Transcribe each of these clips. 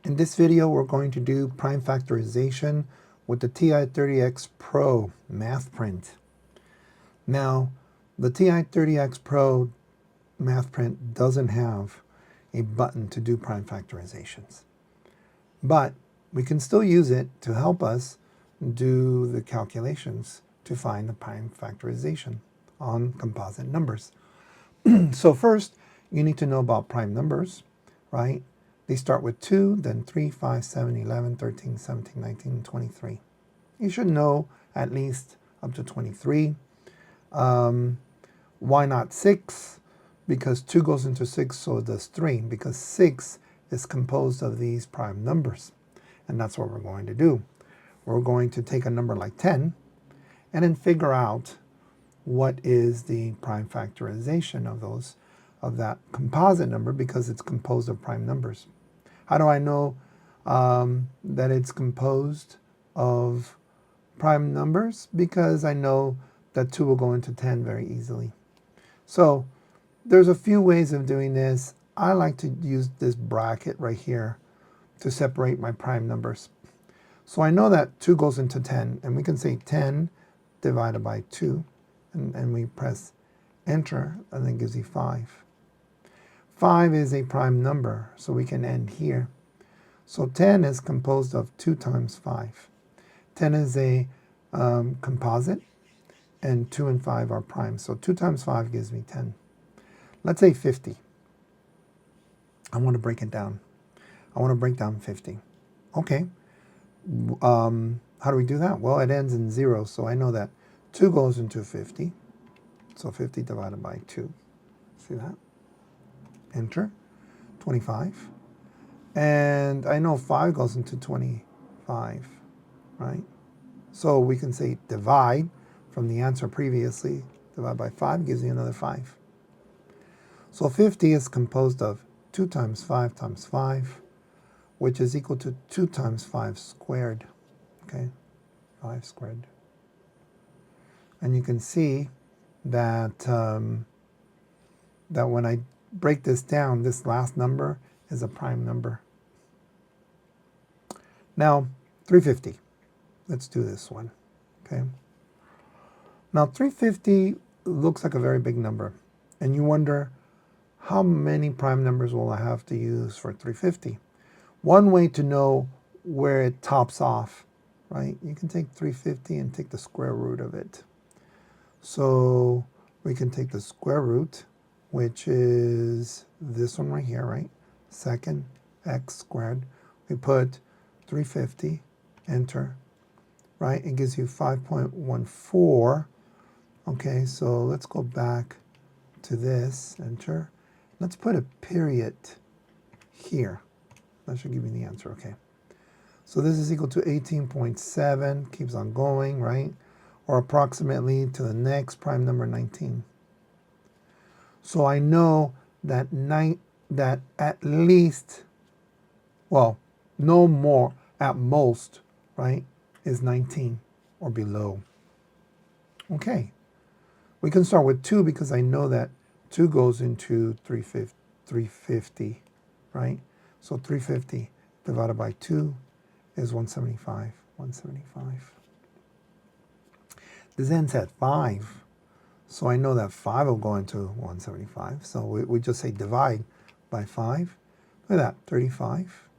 In this video, we're going to do prime factorization with the TI-30X Pro MathPrint. Now, the TI-30X Pro MathPrint doesn't have a button to do prime factorizations, but we can still use it to help us do the calculations to find the prime factorization on composite numbers. So first, you need to know about prime numbers, right? They start with 2, then 3, 5, 7, 11, 13, 17, 19, and 23. You should know at least up to 23. Why not 6? Because 2 goes into 6, so does 3, because 6 is composed of these prime numbers. And that's what we're going to do. We're going to take a number like 10 and then figure out what is the prime factorization of that composite number, because it's composed of prime numbers. How do I know that it's composed of prime numbers? Because I know that 2 will go into 10 very easily. So there's a few ways of doing this. I like to use this bracket right here to separate my prime numbers. So I know that 2 goes into 10, and we can say 10 divided by 2, and we press enter, and then it gives you 5. 5 is a prime number, so we can end here. So 10 is composed of 2 times 5. 10 is a composite, and 2 and 5 are prime. So 2 times 5 gives me 10. Let's say 50. I want to break it down. I want to break down 50. Okay. How do we do that? Well, it ends in 0, so I know that 2 goes into 50. So 50 divided by 2. See that? Enter. 25. And I know 5 goes into 25, right? So we can say divide from the answer previously. Divide by 5 gives you another 5. So 50 is composed of 2 times 5 times 5, which is equal to 2 times 5 squared. Okay, 5 squared. And you can see that, that when I break this down, this last number is a prime number. Now, 350. Let's do this one. Okay. Now, 350 looks like a very big number, and you wonder, how many prime numbers will I have to use for 350? One way to know where it tops off, right? You can take 350 and take the square root of it. So we can take the square root, which is this one right here, right? Second x squared. We put 350, enter, right? It gives you 5.14. Okay, so let's go back to this, enter. Let's put a period here. That should give me the answer, okay. So this is equal to 18.7, keeps on going, right? Or approximately to the next prime number, 19. So I know that that at least, well, no more, at most, right, is 19 or below. Okay. We can start with 2 because I know that 2 goes into 350, right? So 350 divided by 2 is 175. 175. This ends at 5. So I know that 5 will go into 175. So we just say divide by 5. Look at that, 35.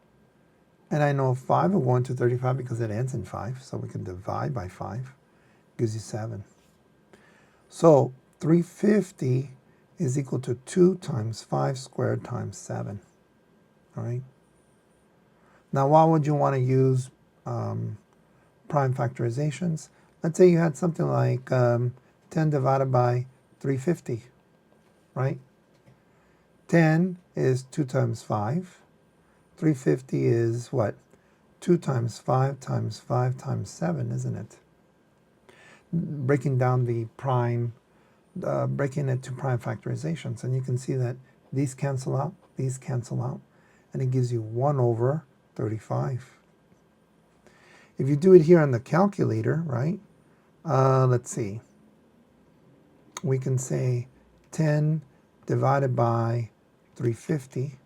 And I know 5 will go into 35 because it ends in 5. So we can divide by 5. Gives you 7. So 350 is equal to 2 times 5 squared times 7. All right. Now, why would you want to use prime factorizations? Let's say you had something like 10 divided by 350, right? 10 is 2 times 5. 350 is what? 2 times 5 times 5 times 7, isn't it? Breaking down the prime, breaking it to prime factorizations. And you can see that these cancel out, and it gives you 1 over 35. If you do it here on the calculator, right? Let's see. We can say 10 divided by 350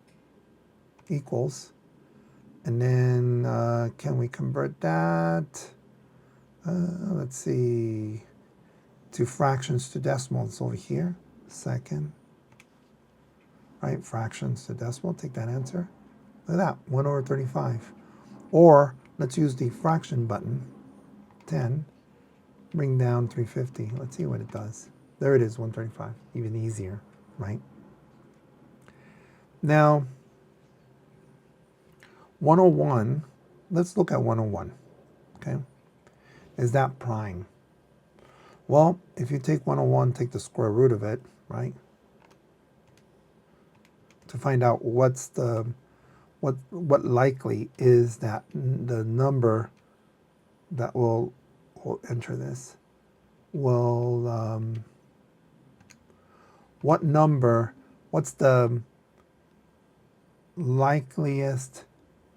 equals And then can we convert that? Let's see, to fractions to decimals over here. Second, right? Fractions to decimal. Take that answer. Look at that, 1 over 35. Or let's use the fraction button. 10. Bring down 350. Let's see what it does. There it is, 135. Even easier, right? Now, 101, let's look at 101, okay? Is that prime? Well, if you take 101, take the square root of it, right? To find out what's the, what likely is that the number that will enter this, will, what number, what's the likeliest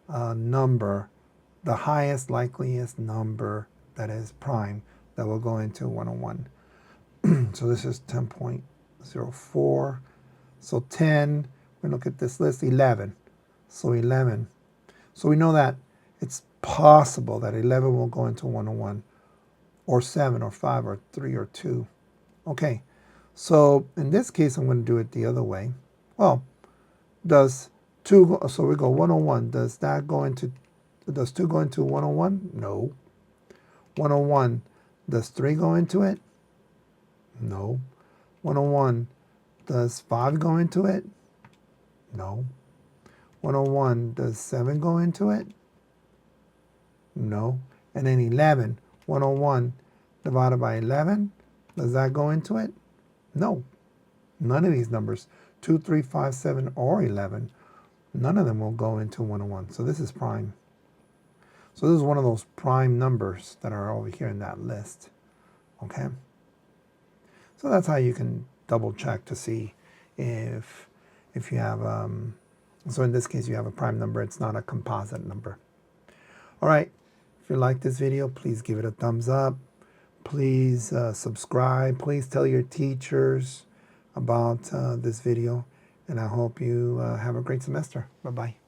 number, the highest likeliest number that is prime that will go into 101. So this is 10.04. So 10, we look at this list, 11. So 11. So we know that it's possible that 11 will go into 101, or 7, or 5, or 3, or 2. Okay, so in this case, I'm going to do it the other way. Well, does 2 go, so we go 101. Does that go into, does 2 go into 101? No. 101, does 3 go into it? No. 101, does 5 go into it? No. 101, does 7 go into it? No. And then 11, 101 divided by 11, does that go into it? No. None of these numbers, 2, 3, 5, 7, or 11, none of them will go into 101. So this is prime. So this is one of those prime numbers that are over here in that list. Okay? So that's how you can double check to see if you have, so in this case you have a prime number, it's not a composite number. All right, if you like this video, please give it a thumbs up. Please subscribe. Please tell your teachers about this video. And I hope you have a great semester. Bye-bye.